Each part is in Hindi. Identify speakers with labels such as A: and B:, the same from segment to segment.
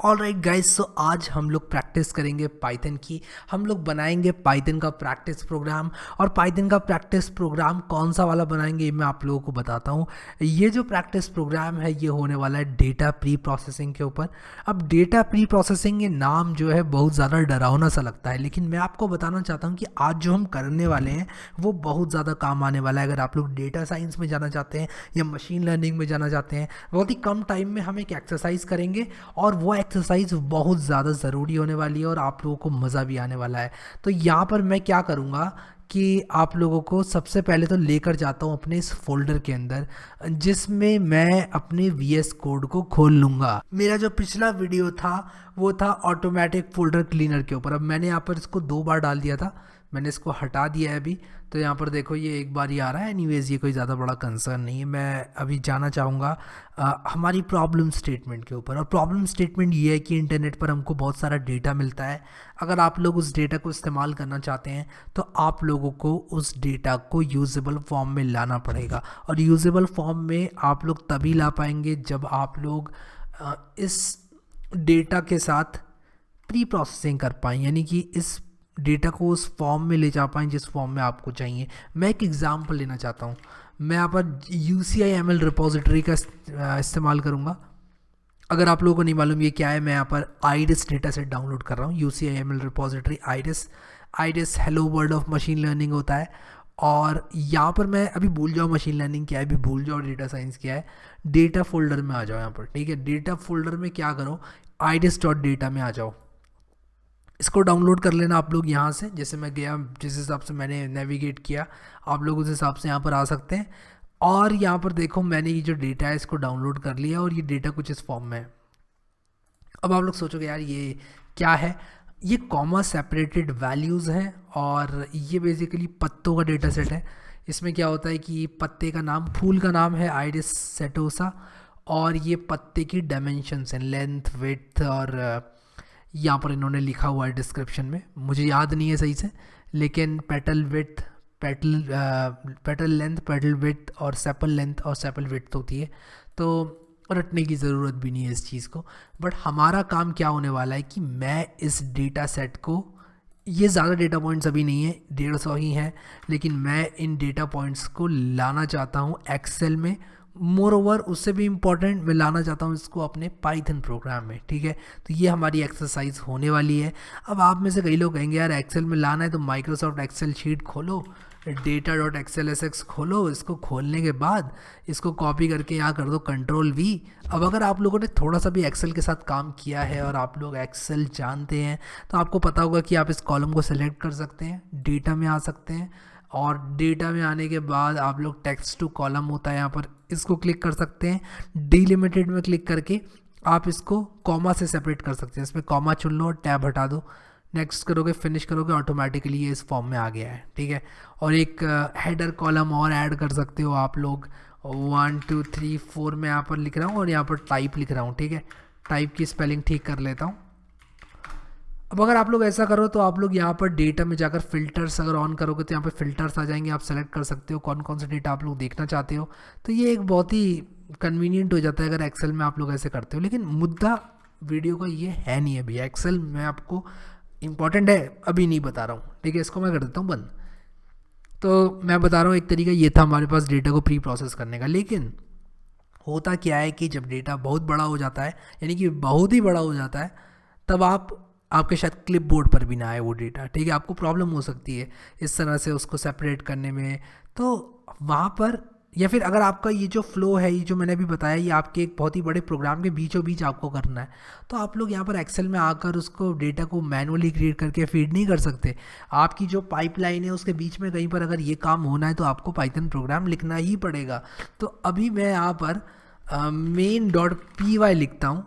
A: ऑलराइट गाइस, सो आज हम लोग प्रैक्टिस करेंगे पाइथन की। हम लोग बनाएंगे पाइथन का प्रैक्टिस प्रोग्राम। और पाइथन का प्रैक्टिस प्रोग्राम कौन सा वाला बनाएंगे ये मैं आप लोगों को बताता हूँ। ये जो प्रैक्टिस प्रोग्राम है ये होने वाला है डेटा प्री प्रोसेसिंग के ऊपर। अब डेटा प्री प्रोसेसिंग ये नाम जो है बहुत ज़्यादा डरावना सा लगता है, लेकिन मैं आपको बताना चाहता हूँ कि आज जो हम करने वाले हैं वो बहुत ज़्यादा काम आने वाला है। अगर आप लोग डेटा साइंस में जाना चाहते हैं या मशीन लर्निंग में जाना चाहते हैं, बहुत ही कम टाइम में हम एक एक्सरसाइज करेंगे और वो एक्सरसाइज बहुत ज़्यादा ज़रूरी होने वाली है और आप लोगों को मज़ा भी आने वाला है। तो यहाँ पर मैं क्या करूँगा कि आप लोगों को सबसे पहले तो लेकर जाता हूँ अपने इस फोल्डर के अंदर, जिसमें मैं अपने VS कोड को खोल लूँगा। मेरा जो पिछला वीडियो था वो था ऑटोमेटिक फोल्डर क्लीनर के ऊपर। अब मैंने यहाँ पर इसको 2 बार डाल दिया था, मैंने इसको हटा दिया है अभी। तो यहाँ पर देखो ये एक बार ही आ रहा है। एनीवेज ये कोई ज़्यादा बड़ा कंसर्न नहीं है। मैं अभी जाना चाहूँगा हमारी प्रॉब्लम स्टेटमेंट के ऊपर। और प्रॉब्लम स्टेटमेंट ये है कि इंटरनेट पर हमको बहुत सारा डेटा मिलता है। अगर आप लोग उस डेटा को इस्तेमाल करना चाहते हैं तो आप लोगों को उस डेटा को यूजेबल फॉर्म में लाना पड़ेगा। और यूजेबल फॉर्म में आप लोग तभी ला पाएंगे जब आप लोग इस डेटा के साथ प्री प्रोसेसिंग कर पाएँ, यानी कि इस डेटा को उस फॉर्म में ले जा पाएँ जिस फॉर्म में आपको चाहिए। मैं एक एग्जांपल लेना चाहता हूँ। मैं यहाँ पर UCIML रिपोजिटरी का इस्तेमाल करूँगा। अगर आप लोगों को नहीं मालूम ये क्या है, मैं यहाँ पर आइरिस डेटा सेट डाउनलोड कर रहा हूँ। UCIML repository iris hello world of machine learning होता है। और यहाँ पर मैं अभी भूल जाओ मशीन लर्निंग क्या है, अभी भूल जाओ डेटा साइंस क्या है। डेटा फोल्डर में आ जाओ यहाँ पर, ठीक है। डेटा फोल्डर में क्या करो, iris.data में आ जाओ। इसको डाउनलोड कर लेना आप लोग यहाँ से। जैसे मैं गया, जिस हिसाब से मैंने नेविगेट किया, आप लोग उस हिसाब से यहाँ पर आ सकते हैं। और यहाँ पर देखो मैंने ये जो डेटा है इसको डाउनलोड कर लिया और ये डेटा कुछ इस फॉर्म में है। अब आप लोग सोचोगे यार ये क्या है, ये कॉमा सेपरेटेड वैल्यूज़ हैं और ये बेसिकली पत्तों का डेटा सेट है। इसमें क्या होता है कि पत्ते का नाम, फूल का नाम है आइरिस सेटोसा, और ये पत्ते की डायमेंशंस हैं, लेंथ, विड्थ, और यहाँ पर इन्होंने लिखा हुआ है डिस्क्रिप्शन में, मुझे याद नहीं है सही से, लेकिन petal width, petal length, petal width और सेपल लेंथ और सेपल विड्थ होती है। तो रटने की ज़रूरत भी नहीं है इस चीज़ को। बट हमारा काम क्या होने वाला है कि मैं इस डेटा सेट को, ये ज़्यादा डेटा पॉइंट्स अभी नहीं है, 150 ही हैं, लेकिन मैं इन डेटा पॉइंट्स को लाना चाहता हूँ एक्सेल में। मोर ओवर उससे भी इम्पॉर्टेंट, मैं लाना चाहता हूँ इसको अपने पाइथन प्रोग्राम में, ठीक है। तो ये हमारी एक्सरसाइज होने वाली है। अब आप में से कई लोग कहेंगे यार एक्सेल में लाना है तो माइक्रोसॉफ्ट एक्सेल शीट खोलो, data.xlsx खोलो। इसको खोलने के बाद इसको कॉपी करके यहाँ कर दो Ctrl+V। अब अगर आप लोगों ने थोड़ा सा भी एक्सेल के साथ काम किया है और आप लोग एक्सेल जानते हैं तो आपको पता होगा कि आप इस कॉलम को सेलेक्ट कर सकते हैं, डेटा में आ सकते हैं, और डेटा में आने के बाद आप लोग टेक्स्ट टू कॉलम होता है यहाँ पर, इसको क्लिक कर सकते हैं। डिलिमिटेड में क्लिक करके आप इसको कॉमा से सेपरेट कर सकते हैं। इसमें कॉमा चुन लो और टैब हटा दो, नेक्स्ट करोगे, फिनिश करोगे, ऑटोमेटिकली ये इस फॉर्म में आ गया है, ठीक है। और एक हेडर कॉलम और ऐड कर सकते हो आप लोग। 1 2 3 4 में यहाँ पर लिख रहा हूँ और यहाँ पर टाइप लिख रहा हूँ, ठीक है। टाइप की स्पेलिंग ठीक कर लेता हूँ। अब अगर आप लोग ऐसा करो तो आप लोग यहाँ पर डेटा में जाकर फ़िल्टर्स अगर ऑन करोगे तो यहाँ पर फ़िल्टर्स आ जाएंगे। आप सेलेक्ट कर सकते हो कौन कौन सा डेटा आप लोग देखना चाहते हो। तो ये एक बहुत ही कन्वीनियंट हो जाता है अगर एक्सेल में आप लोग ऐसे करते हो। लेकिन मुद्दा वीडियो का ये है नहीं है भैया, एक्सेल में आपको इम्पॉर्टेंट है अभी नहीं बता रहा हूँ, ठीक है। इसको मैं कर देता हूँ बंद। तो मैं बता रहा हूँ एक तरीका ये था हमारे पास डेटा को प्री प्रोसेस करने का। लेकिन होता क्या है कि जब डेटा बहुत बड़ा हो जाता है, यानी कि बहुत ही बड़ा हो जाता है, तब आपके शायद क्लिप बोर्ड पर भी ना आए वो डेटा, ठीक है। आपको प्रॉब्लम हो सकती है इस तरह से उसको सेपरेट करने में। तो वहाँ पर, या फिर अगर आपका ये जो फ्लो है, ये जो मैंने अभी बताया, ये आपके एक बहुत ही बड़े प्रोग्राम के बीचों बीच आपको करना है, तो आप लोग यहाँ पर एक्सेल में आकर उसको डेटा को मैनुअली क्रिएट करके फीड नहीं कर सकते। आपकी जो पाइपलाइन है उसके बीच में कहीं पर अगर ये काम होना है तो आपको पाइथन प्रोग्राम लिखना ही पड़ेगा। तो अभी मैं यहाँ पर main.py लिखता हूँ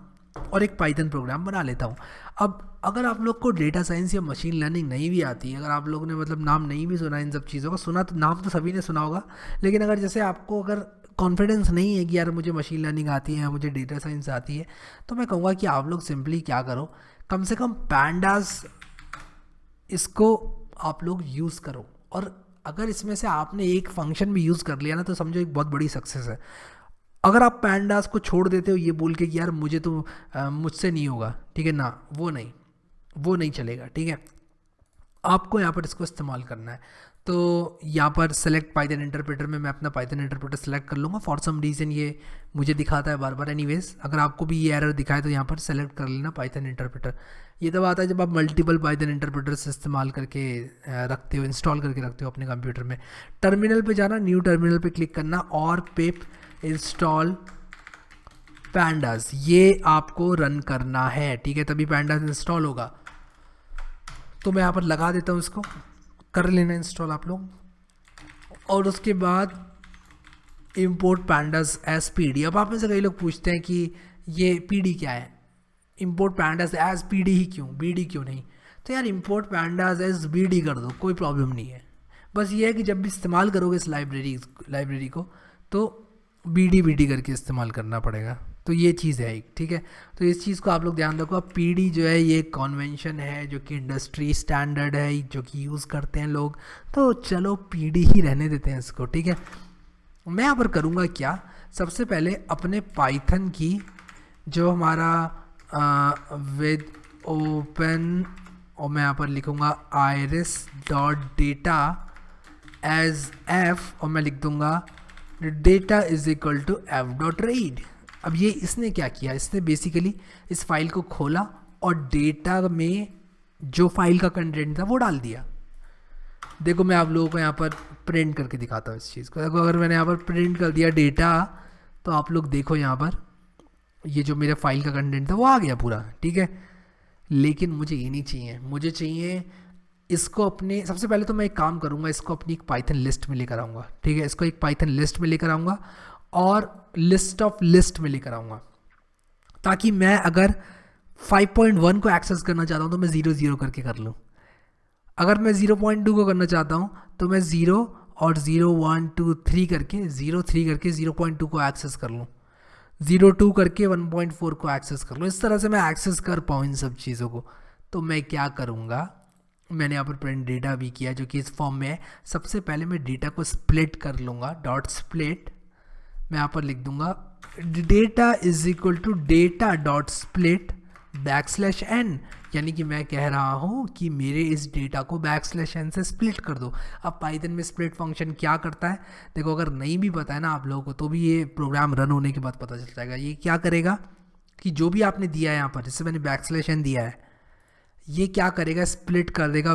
A: और एक पाइथन प्रोग्राम बना लेता हूँ। अब अगर आप लोग को डेटा साइंस या मशीन लर्निंग नहीं भी आती है, अगर आप लोगों ने मतलब नाम नहीं भी सुना इन सब चीज़ों का, सुना तो नाम तो सभी ने सुना होगा, लेकिन अगर जैसे आपको अगर कॉन्फिडेंस नहीं है कि यार मुझे मशीन लर्निंग आती है या मुझे डेटा साइंस आती है, तो मैं कहूँगा कि आप लोग सिंपली क्या करो, कम से कम पैंडास इसको आप लोग यूज़ करो। और अगर इसमें से आपने एक फंक्शन भी यूज़ कर लिया ना तो समझो एक बहुत बड़ी सक्सेस है। अगर आप पैंडास को छोड़ देते हो ये बोल के कि यार मुझे तो मुझसे नहीं होगा, ठीक है ना, वो नहीं चलेगा, ठीक है। आपको यहाँ पर इसको इस्तेमाल करना है। तो यहाँ पर सेलेक्ट पाइथन इंटरप्रेटर में मैं अपना पाइथन इंटरप्रेटर सेलेक्ट कर लूँगा। फॉर सम रीज़न ये मुझे दिखाता है बार बार। एनीवेज अगर आपको भी ये एरर दिखाए तो यहाँ पर सेलेक्ट कर लेना पाइथन इंटरप्रेटर। ये तब आता है जब आप मल्टीपल पाइथन इंटरप्रेटर्स इस्तेमाल करके रखते हो, इंस्टॉल करके रखते हो अपने कंप्यूटर में। टर्मिनल पे जाना, न्यू टर्मिनल पे क्लिक करना और पिप इंस्टॉल पैंडास ये आपको रन करना है, ठीक है, तभी पैंडास इंस्टॉल होगा। तो मैं यहाँ पर लगा देता हूँ, इसको कर लेना इंस्टॉल आप लोग। और उसके बाद इंपोर्ट पैंडास एज पीडी। अब आप में से कई लोग पूछते हैं कि ये पीडी क्या है, इंपोर्ट पैंडास एज पीडी ही क्यों, बीडी क्यों नहीं? तो यार इंपोर्ट पैंडास एज बीडी कर दो, कोई प्रॉब्लम नहीं है। बस ये है कि जब भी इस्तेमाल करोगे इस लाइब्रेरी को तो बीडी करके इस्तेमाल करना पड़ेगा। तो ये चीज़ है एक, ठीक है। तो इस चीज़ को आप लोग ध्यान रखो। अब पीडी जो है ये कॉन्वेंशन है जो कि इंडस्ट्री स्टैंडर्ड है जो कि यूज़ करते हैं लोग, तो चलो पीडी ही रहने देते हैं इसको, ठीक है। मैं यहाँ पर करूँगा क्या, सबसे पहले अपने पाइथन की जो हमारा विद ओपन, और मैं यहाँ पर लिखूँगा iris.data एज f, और मैं लिख दूँगा data is equal to f.read। अब ये इसने क्या किया, इसने बेसिकली इस फाइल को खोला और डेटा में जो फाइल का कंटेंट था वो डाल दिया। देखो मैं आप लोगों को यहाँ पर प्रिंट करके दिखाता हूँ इस चीज़ को। देखो अगर मैंने यहाँ पर प्रिंट कर दिया डेटा, तो आप लोग देखो यहाँ पर ये जो मेरे फाइल का कंटेंट था वो आ गया पूरा, ठीक है। लेकिन मुझे ये नहीं चाहिए, मुझे चाहिए इसको अपने, सबसे पहले तो मैं एक काम करूँगा, इसको अपनी एक पाइथन लिस्ट में लेकर आऊँगा, ठीक है। इसको एक पाइथन लिस्ट में लेकर आऊँगा और लिस्ट ऑफ लिस्ट में लेकर आऊँगा, ताकि मैं अगर 5.1 को एक्सेस करना चाहता हूँ तो मैं 0 करके कर लूँ। अगर मैं 0.2 को करना चाहता हूँ तो मैं 0 और 0 1 2 3 करके 0 3 करके 0.2 को एक्सेस कर लूँ, 0 2 करके 1.4 को एक्सेस कर लूँ। इस तरह से मैं एक्सेस कर पाऊँ इन सब चीज़ों को। तो मैं क्या करूँगा, मैंने यहाँ पर प्रिंट डेटा भी किया जो कि इस फॉर्म में है। सबसे पहले मैं डेटा को स्प्लिट कर लूँगा, डॉट स्प्लिट। मैं यहाँ पर लिख दूँगा data is equal to data dot split \n, यानी कि मैं कह रहा हूँ कि मेरे इस डेटा को \n से स्प्लिट कर दो। अब पाइथन में स्प्लिट फंक्शन क्या करता है, देखो अगर नहीं भी पता है ना आप लोगों को, तो भी ये प्रोग्राम रन होने के बाद पता चल जाएगा। ये क्या करेगा कि जो भी आपने दिया है यहाँ पर, जैसे मैंने \n दिया है, ये क्या करेगा, स्प्लिट कर देगा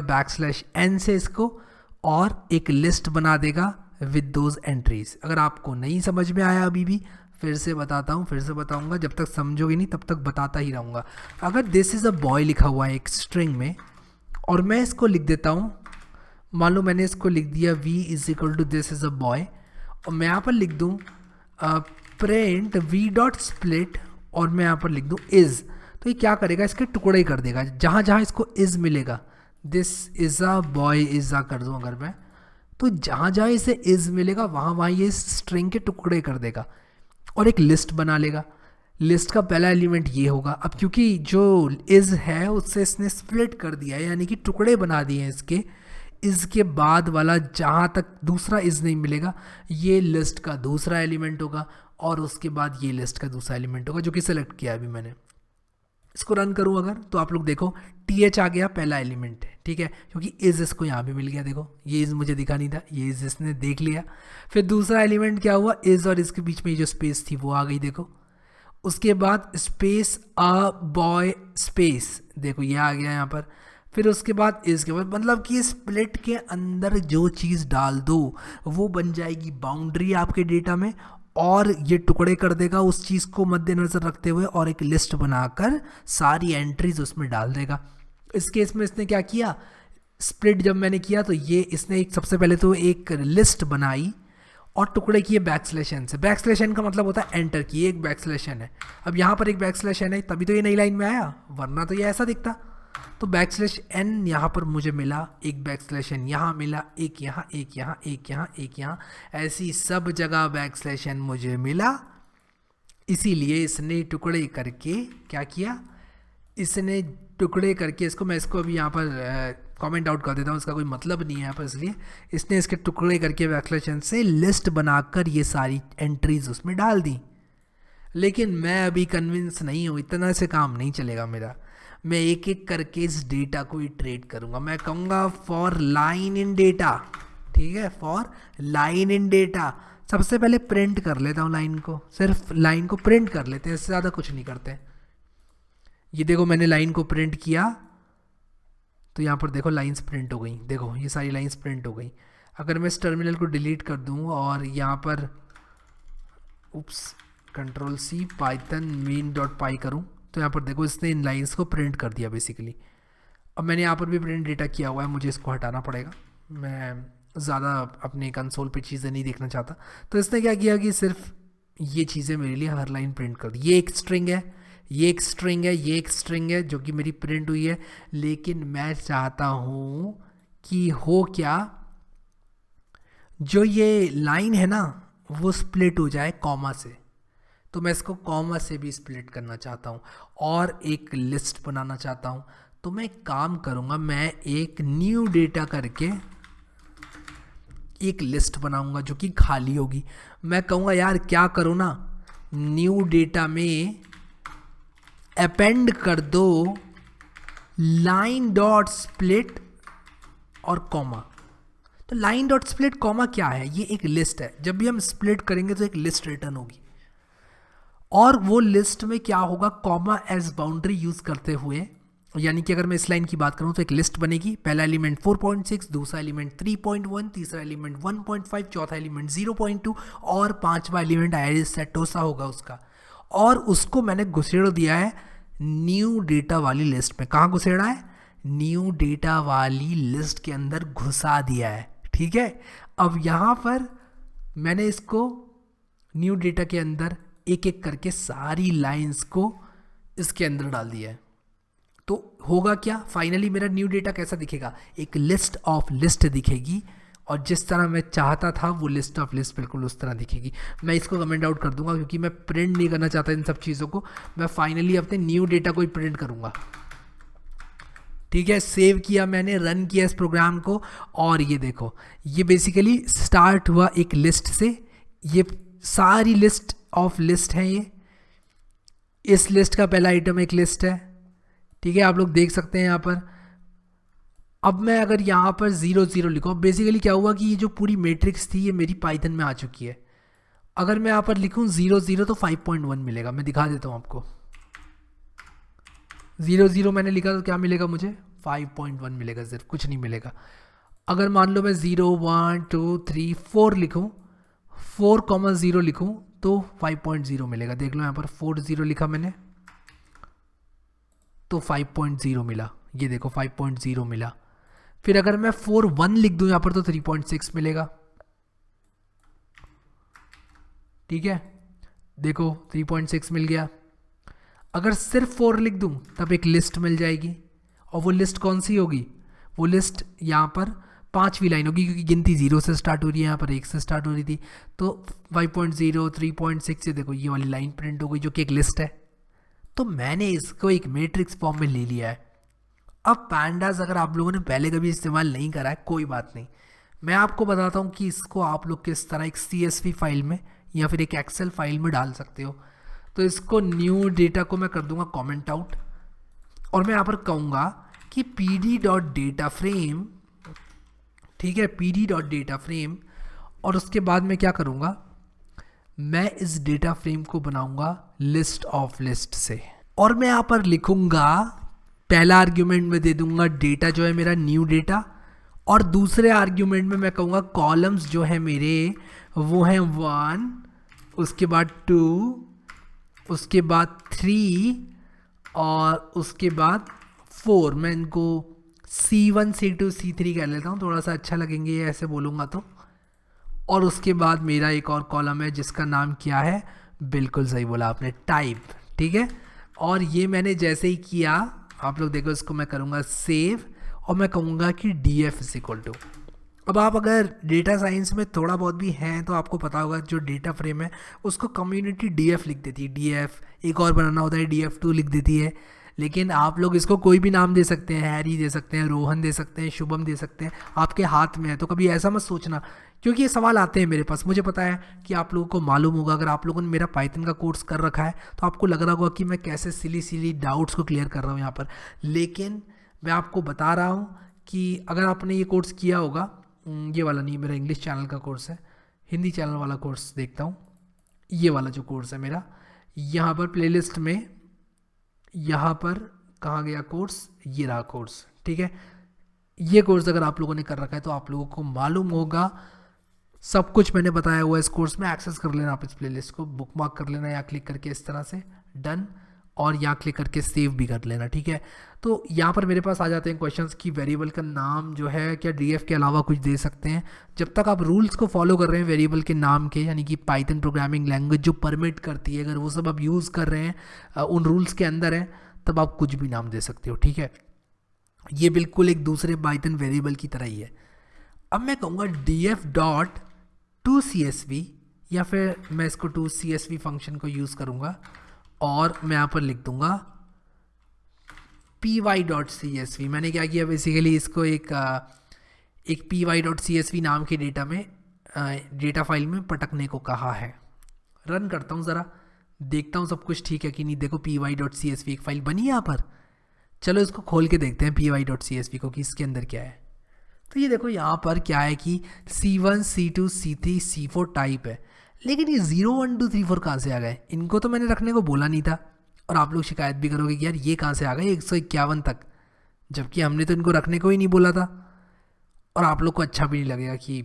A: \n से इसको और एक लिस्ट बना देगा विद दोज एंट्रीज। अगर आपको नहीं समझ में आया अभी भी, फिर से बताता हूँ, फिर से बताऊँगा, जब तक समझोगे नहीं तब तक बताता ही रहूँगा। अगर दिस इज़ अ बॉय लिखा हुआ है एक स्ट्रिंग में और मैं इसको लिख देता हूँ, मान लो मैंने इसको लिख दिया v is equal to this is a boy, और मैं यहाँ पर लिख दूँ प्रिंट v.split और मैं यहाँ पर लिख दूँ इज़, तो ये क्या करेगा, इसके टुकड़े ही कर देगा। जहाँ जहाँ इसको इज़ मिलेगा, this is a boy is a कर दूँ अगर मैं, तो जहाँ जहाँ इसे इज़ मिलेगा वहाँ वहाँ ये स्ट्रिंग के टुकड़े कर देगा और एक लिस्ट बना लेगा। लिस्ट का पहला एलिमेंट ये होगा। अब क्योंकि जो इज़ है उससे इसने स्प्लिट कर दिया है, यानी कि टुकड़े बना दिए हैं इसके, इज़ के बाद वाला जहाँ तक दूसरा इज़ नहीं मिलेगा ये लिस्ट का दूसरा एलिमेंट होगा, और उसके बाद ये लिस्ट का दूसरा एलिमेंट होगा जो कि सिलेक्ट किया अभी मैंने। इसको रन करूँ अगर, तो आप लोग देखो th आ गया, पहला एलिमेंट है, ठीक है, क्योंकि इज़ इसको यहाँ भी मिल गया। देखो ये इज़ मुझे दिखा नहीं था, ये इज़ इसने देख लिया। फिर दूसरा एलिमेंट क्या हुआ, इज़ और इसके बीच में जो स्पेस थी वो आ गई, देखो। उसके बाद स्पेस अ बॉय स्पेस, देखो ये आ गया यहाँ पर। फिर उसके बाद इसके बाद, मतलब कि स्प्लिट के अंदर जो चीज़ डाल दो वो बन जाएगी बाउंड्री आपके डेटा में, और ये टुकड़े कर देगा उस चीज़ को मद्देनज़र रखते हुए और एक लिस्ट बनाकर सारी एंट्रीज उसमें डाल देगा। इस केस में इसने क्या किया, स्प्लिट जब मैंने किया तो ये इसने एक, सबसे पहले तो एक लिस्ट बनाई और टुकड़े किए \n से। \n का मतलब होता है एंटर की, एक \n है। अब यहाँ पर एक \n है, तभी तो ये नई लाइन में आया, वरना तो ये ऐसा दिखता। तो \n यहाँ पर मुझे मिला, एक \n यहाँ मिला, एक यहाँ, एक यहाँ, एक यहाँ, एक यहाँ, ऐसी सब जगह \n मुझे मिला। इसीलिए इसने टुकड़े करके क्या किया, इसने टुकड़े करके इसको, मैं इसको अभी यहाँ पर कमेंट आउट कर देता हूँ, इसका कोई मतलब नहीं है यहाँ पर, इसलिए इसने इसके टुकड़े करके \n से लिस्ट बनाकर ये सारी एंट्रीज उसमें डाल दी। लेकिन मैं अभी कन्विंस नहीं हूँ, इतना से काम नहीं चलेगा मेरा। मैं एक एक करके इस डेटा को इटरेट करूँगा। मैं कहूँगा फॉर लाइन इन डेटा, ठीक है, फॉर लाइन इन डेटा। सबसे पहले प्रिंट कर लेता हूँ लाइन को, सिर्फ लाइन को प्रिंट कर लेते हैं, इससे ज़्यादा कुछ नहीं करते। ये देखो मैंने लाइन को प्रिंट किया तो यहाँ पर देखो लाइंस प्रिंट हो गई, देखो ये सारी लाइंस प्रिंट हो गई। अगर मैं इस टर्मिनल को डिलीट कर दूँ और यहाँ पर control C python main dot py करूँ तो यहाँ पर देखो इसने इन लाइंस को प्रिंट कर दिया बेसिकली। अब मैंने यहाँ पर भी प्रिंट डेटा किया हुआ है, मुझे इसको हटाना पड़ेगा, मैं ज़्यादा अपने कंसोल पे चीज़ें नहीं देखना चाहता। तो इसने क्या किया कि सिर्फ ये चीज़ें मेरे लिए हर लाइन प्रिंट कर दी। ये एक स्ट्रिंग है, ये एक स्ट्रिंग है, ये एक स्ट्रिंग है जो कि मेरी प्रिंट हुई है। लेकिन मैं चाहता हूँ कि हो क्या, जो ये लाइन है ना वो स्प्लिट हो जाए कॉमा से। तो मैं इसको कॉमा से भी स्प्लिट करना चाहता हूँ और एक लिस्ट बनाना चाहता हूँ। तो मैं एक काम करूँगा, मैं एक न्यू डेटा करके एक लिस्ट बनाऊँगा जो कि खाली होगी। मैं कहूँगा यार क्या करो ना, न्यू डेटा में अपेंड कर दो लाइन डॉट स्प्लिट और कॉमा। तो लाइन डॉट स्प्लिट कॉमा क्या है, ये एक लिस्ट है। जब भी हम स्प्लिट करेंगे तो एक लिस्ट रिटर्न होगी और वो लिस्ट में क्या होगा, कॉमा एज बाउंड्री यूज करते हुए, यानी कि अगर मैं इस लाइन की बात करूं तो एक लिस्ट बनेगी। पहला एलिमेंट 4.6, दूसरा एलिमेंट 3.1, तीसरा एलिमेंट 1.5, चौथा एलिमेंट 0.2 और पांचवा एलिमेंट आयरिस सेटोसा होगा उसका। और उसको मैंने घुसेड़ दिया है न्यू डेटा वाली लिस्ट में। कहाँ घुसेड़ा है, न्यू डेटा वाली लिस्ट के अंदर घुसा दिया है, ठीक है। अब यहाँ पर मैंने इसको न्यू डेटा के अंदर एक एक करके सारी लाइंस को इसके अंदर डाल दिया है। तो होगा क्या, फाइनली मेरा न्यू डेटा कैसा दिखेगा, एक लिस्ट ऑफ लिस्ट दिखेगी और जिस तरह मैं चाहता था वो लिस्ट ऑफ लिस्ट बिल्कुल उस तरह दिखेगी। मैं इसको कमेंट आउट कर दूंगा क्योंकि मैं प्रिंट नहीं करना चाहता इन सब चीज़ों को। मैं फाइनली अपने न्यू डेटा को ही प्रिंट करूंगा, ठीक है। सेव किया मैंने, रन किया इस प्रोग्राम को और ये देखो ये बेसिकली स्टार्ट हुआ एक लिस्ट से। ये सारी लिस्ट ऑफ लिस्ट है, ये इस लिस्ट का पहला आइटम एक लिस्ट है, ठीक है, आप लोग देख सकते हैं यहाँ पर। अब मैं अगर यहाँ पर 0 0 लिखूँ, बेसिकली क्या हुआ कि ये जो पूरी मैट्रिक्स थी ये मेरी पाइथन में आ चुकी है। अगर मैं यहाँ पर लिखूँ 0 0 तो 5.1 मिलेगा। मैं दिखा देता हूँ आपको, 0 0 मैंने लिखा तो क्या मिलेगा मुझे, 5.1 मिलेगा, सिर्फ कुछ नहीं मिलेगा। अगर मान लो मैं 0 1 2 3 4 लिखूँ, 4,0 लिखूँ तो 5.0 मिलेगा। देख लो यहाँ पर 4 0 लिखा मैंने तो 5.0 मिला, ये देखो 5.0 मिला। फिर अगर मैं 4 1 लिख दूं यहाँ पर तो 3.6 मिलेगा, ठीक है, देखो 3.6 मिल गया। अगर सिर्फ 4 लिख दूं तब एक लिस्ट मिल जाएगी और वो लिस्ट कौन सी होगी, वो लिस्ट यहाँ पर 5वीं लाइन होगी क्योंकि गिनती 0 से स्टार्ट हो रही है, यहाँ पर 1 से स्टार्ट हो रही थी। तो 5.0 3.6 से देखो ये वाली लाइन प्रिंट हो गई जो कि एक लिस्ट है। तो मैंने इसको एक मैट्रिक्स फॉर्म में ले लिया है। अब पैंडास अगर आप लोगों ने पहले कभी इस्तेमाल नहीं करा है कोई बात नहीं, मैं आपको बताता हूँ कि इसको आप लोग किस तरह एक CSV फाइल में या फिर एक एक्सेल फाइल में डाल सकते हो। तो इसको न्यू डेटा को मैं कर दूंगा कमेंट आउट और मैं यहाँ पर कहूँगा कि pd.dataFrame, ठीक है, pd.dataFrame। और उसके बाद मैं क्या करूँगा, मैं इस डेटा फ्रेम को बनाऊंगा लिस्ट ऑफ लिस्ट से और मैं यहाँ पर लिखूंगा, पहला आर्ग्यूमेंट में दे दूंगा डेटा जो है मेरा न्यू डेटा और दूसरे आर्ग्यूमेंट में मैं कहूँगा कॉलम्स जो है मेरे वो हैं 1, उसके बाद 2, उसके बाद 3 और उसके बाद 4। मैं इनको C1 C2 C3 कह लेता हूँ, थोड़ा सा अच्छा लगेंगे ये ऐसे बोलूँगा तो। और उसके बाद मेरा एक और कॉलम है जिसका नाम क्या है, बिल्कुल सही बोला आपने, टाइप, ठीक है। और ये मैंने जैसे ही किया आप लोग देखो, इसको मैं करूँगा सेव और मैं कहूँगा कि df इज इक्वल टू। अब आप अगर डेटा साइंस में थोड़ा बहुत भी हैं तो आपको पता होगा जो डेटा फ्रेम है उसको कम्युनिटी df लिख देती है, df। एक और बनाना होता है df2 लिख देती है, लेकिन आप लोग इसको कोई भी नाम दे सकते हैं, हैरी दे सकते हैं, रोहन दे सकते हैं, शुभम दे सकते हैं, आपके हाथ में है। तो कभी ऐसा मत सोचना, क्योंकि ये सवाल आते हैं मेरे पास, मुझे पता है कि आप लोगों को मालूम होगा, अगर आप लोगों ने मेरा पाइथन का कोर्स कर रखा है तो आपको लग रहा होगा कि मैं कैसे सिली सिली डाउट्स को क्लियर कर रहा हूँ यहाँ पर। लेकिन मैं आपको बता रहा हूँ कि अगर आपने ये कोर्स किया होगा, ये वाला नहीं, मेरा इंग्लिश चैनल का कोर्स है, हिंदी चैनल वाला कोर्स देखता हूँ, ये वाला जो कोर्स है मेरा, यहाँ पर प्लेलिस्ट में, यहाँ पर कहाँ गया कोर्स, ये रहा कोर्स, ठीक है। ये कोर्स अगर आप लोगों ने कर रखा है तो आप लोगों को मालूम होगा, सब कुछ मैंने बताया हुआ है इस कोर्स में। एक्सेस कर लेना आप इस प्लेलिस्ट को, बुकमार्क कर लेना, या क्लिक करके इस तरह से डन, और यहाँ क्लिक करके सेव भी कर लेना, ठीक है। तो यहाँ पर मेरे पास आ जाते हैं क्वेश्चंस कि वेरिएबल का नाम जो है क्या डीएफ के अलावा कुछ दे सकते हैं। जब तक आप रूल्स को फॉलो कर रहे हैं वेरिएबल के नाम के, यानी कि पाइथन प्रोग्रामिंग लैंग्वेज जो परमिट करती है, अगर वो सब आप यूज़ कर रहे हैं, उन रूल्स के अंदर है, तब आप कुछ भी नाम दे सकते हो, ठीक है। ये बिल्कुल एक दूसरे पाइथन वेरिएबल की तरह ही है। अब मैं कहूँगा df डॉट टू CSV, या फिर मैं इसको टू CSV फंक्शन को यूज़ करूँगा और मैं यहाँ पर लिख दूँगा py.csv। मैंने क्या किया, बेसिकली इसको एक py.csv नाम के डेटा फाइल में पटकने को कहा है। रन करता हूँ, ज़रा देखता हूँ सब कुछ ठीक है कि नहीं। देखो py.csv एक फाइल बनी है यहाँ पर, चलो इसको खोल के देखते हैं py.csv को कि इसके अंदर क्या है। तो ये देखो यहाँ पर क्या है कि C1 C2 C3 C4 type है, लेकिन ये 0 1 2 3 4 कहाँ से आ गए? इनको तो मैंने रखने को बोला नहीं था, और आप लोग शिकायत भी करोगे कि यार ये कहाँ से आ गए 151 तक, जबकि हमने तो इनको रखने को ही नहीं बोला था। और आप लोग को अच्छा भी नहीं लगेगा कि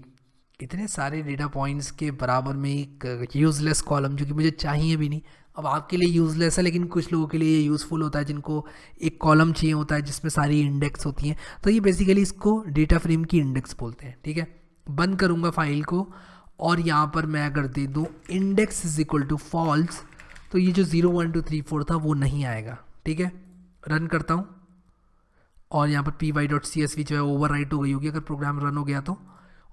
A: इतने सारे डेटा पॉइंट्स के बराबर में एक यूज़लेस कॉलम, जो कि मुझे चाहिए भी नहीं। अब आपके लिए यूज़लेस है, लेकिन कुछ लोगों के लिए ये यूज़फुल होता है, जिनको एक कॉलम चाहिए होता है जिसमें सारी इंडेक्स होती हैं। तो ये बेसिकली इसको डेटा फ्रेम की इंडेक्स बोलते हैं, ठीक है। बंद करूँगा फाइल को, और यहाँ पर मैं अगर दे दूँ index is equal to false, तो ये जो 0 1 2 3 4 था वो नहीं आएगा, ठीक है। रन करता हूँ, और यहाँ पर py.csv जो है ओवरराइट हो गई होगी अगर प्रोग्राम रन हो गया तो।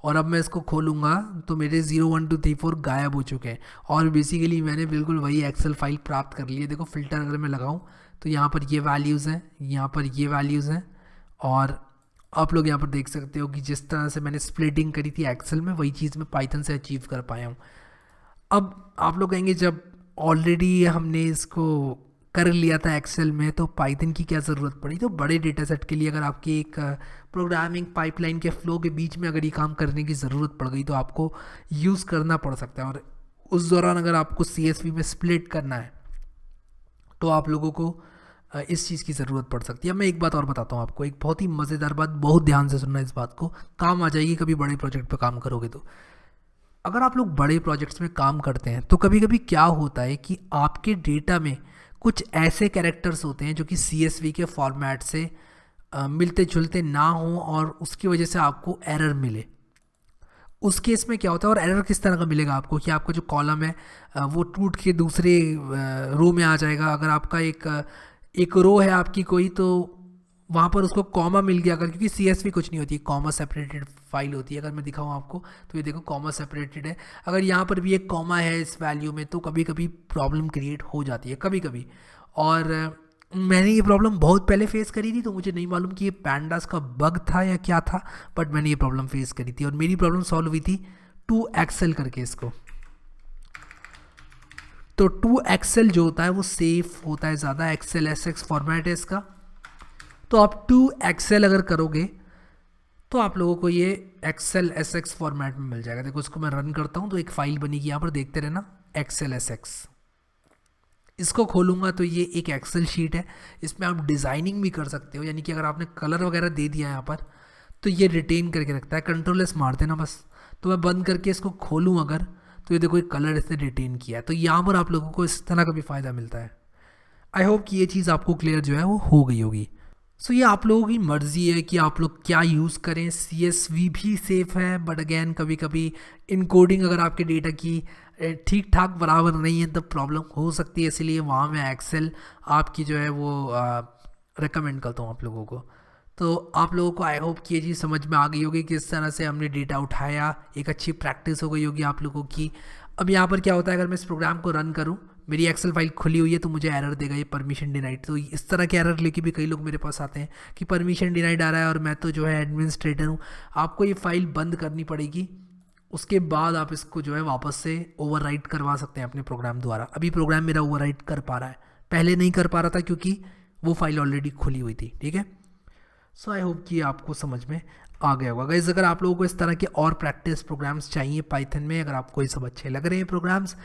A: और अब मैं इसको खोलूँगा तो मेरे 0 1 2 3 4 गायब हो चुके हैं, और बेसिकली मैंने बिल्कुल वही एक्सेल फाइल प्राप्त कर ली है। देखो फिल्टर अगर मैं लगाऊँ तो यहाँ पर ये वैल्यूज़ हैं, यहाँ पर ये वैल्यूज़ हैं, और आप लोग यहाँ पर देख सकते हो कि जिस तरह से मैंने स्प्लिटिंग करी थी एक्सेल में, वही चीज़ मैं पाइथन से अचीव कर पाया हूँ। अब आप लोग कहेंगे जब ऑलरेडी हमने इसको कर लिया था एक्सेल में, तो पाइथन की क्या ज़रूरत पड़ी? तो बड़े डेटा सेट के लिए अगर आपकी एक प्रोग्रामिंग पाइपलाइन के फ्लो के बीच में अगर ये काम करने की ज़रूरत पड़ गई तो आपको यूज़ करना पड़ सकता है। और उस दौरान अगर आपको CSV में स्प्लिट करना है तो आप लोगों को इस चीज़ की ज़रूरत पड़ सकती है। मैं एक बात और बताता हूँ आपको, एक बहुत ही मज़ेदार बात, बहुत ध्यान से सुनना, इस बात को काम आ जाएगी कभी बड़े प्रोजेक्ट पर काम करोगे तो। अगर आप लोग बड़े प्रोजेक्ट्स में काम करते हैं तो कभी कभी क्या होता है कि आपके डेटा में कुछ ऐसे कैरेक्टर्स होते हैं जो कि CSV के फॉर्मेट से मिलते जुलते ना हों, और उसकी वजह से आपको एरर मिले। उस केस में क्या होता है, और एरर किस तरह का मिलेगा आपको कि आपका जो कॉलम है वो टूट के दूसरे रो में आ जाएगा। अगर आपका एक रो है आपकी कोई, तो वहाँ पर उसको कॉमा मिल गया अगर, क्योंकि CSV कुछ नहीं होती, कॉमा सेपरेटेड फाइल होती है। अगर मैं दिखाऊँ आपको तो ये देखो कॉमा सेपरेटेड है, अगर यहाँ पर भी एक कॉमा है इस वैल्यू में तो कभी कभी प्रॉब्लम क्रिएट हो जाती है कभी कभी। और मैंने ये प्रॉब्लम बहुत पहले फेस करी थी, तो मुझे नहीं मालूम कि ये पैंडास का बग था या क्या था, बट मैंने ये प्रॉब्लम फेस करी थी, और मेरी प्रॉब्लम सॉल्व हुई थी 2XL करके इसको। तो 2XL जो होता है वो सेफ होता है ज़्यादा, XLSX फॉर्मेट है इसका। तो आप 2XL अगर करोगे तो आप लोगों को ये XLSX फॉर्मेट में मिल जाएगा। देखो इसको मैं रन करता हूँ तो एक फाइल बनेगी, यहाँ पर देखते रहना XLSX। इसको खोलूँगा तो ये एक एक्सेल शीट है, इसमें आप डिज़ाइनिंग भी कर सकते हो, यानी कि अगर आपने कलर वगैरह दे दिया यहाँ पर तो ये रिटेन करके रखता है। कंट्रोल S मार देना बस। तो मैं बंद करके इसको खोलूँ अगर, तो ये देखो एक कलर इसने रिटेन किया है। तो यहाँ पर आप लोगों को इस तरह का भी फ़ायदा मिलता है। आई होप कि ये चीज़ आपको क्लियर जो है वो हो गई होगी। सो ये आप लोगों की मर्ज़ी है कि आप लोग क्या यूज़ करें। CSV भी सेफ़ है, बट अगेन कभी कभी इनकोडिंग अगर आपके डेटा की ठीक ठाक बराबर नहीं है तब प्रॉब्लम हो सकती है, इसलिए वहाँ मैं एक्सेल आपकी जो है वो रिकमेंड करता हूँ आप लोगों को। तो आप लोगों को आई होप कि ये चीज़ समझ में आ गई होगी किस तरह से हमने डेटा उठाया, एक अच्छी प्रैक्टिस हो गई होगी आप लोगों की। अब यहाँ पर क्या होता है, अगर मैं इस प्रोग्राम को रन करूँ मेरी एक्सेल फाइल खुली हुई है तो मुझे एरर देगा ये परमिशन डिनाइड। तो इस तरह के एरर लेके भी कई लोग मेरे पास आते हैं कि परमिशन डिनाइड आ रहा है और मैं तो जो है एडमिनिस्ट्रेटर हूँ। आपको ये फाइल बंद करनी पड़ेगी, उसके बाद आप इसको जो है वापस से ओवरराइट करवा सकते हैं अपने प्रोग्राम द्वारा। अभी प्रोग्राम मेरा ओवरराइट कर पा रहा है, पहले नहीं कर पा रहा था क्योंकि वो फाइल ऑलरेडी खुली हुई थी। ठीक है, सो आई होप कि आपको समझ में आ गया होगा गाइस। अगर आप लोगों को इस तरह के और प्रैक्टिस प्रोग्राम्स चाहिए पाइथन में, अगर आपको ये सब अच्छे लग रहे हैं प्रोग्राम्स,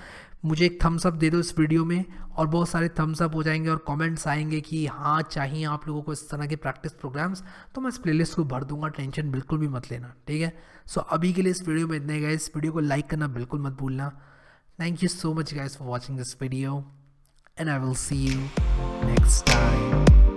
A: मुझे एक थम्स अप दे दो इस वीडियो में, और बहुत सारे थम्स अप हो जाएंगे और कमेंट्स आएंगे कि हाँ चाहिए आप लोगों को इस तरह के प्रैक्टिस प्रोग्राम्स, तो मैं इस प्लेलिस्ट को भर दूंगा, टेंशन बिल्कुल भी मत लेना। ठीक है, सो अभी के लिए इस वीडियो में इतने ही गाइस। वीडियो को लाइक करना बिल्कुल मत भूलना। Thank you so much guys for watching this video and I will see you next time.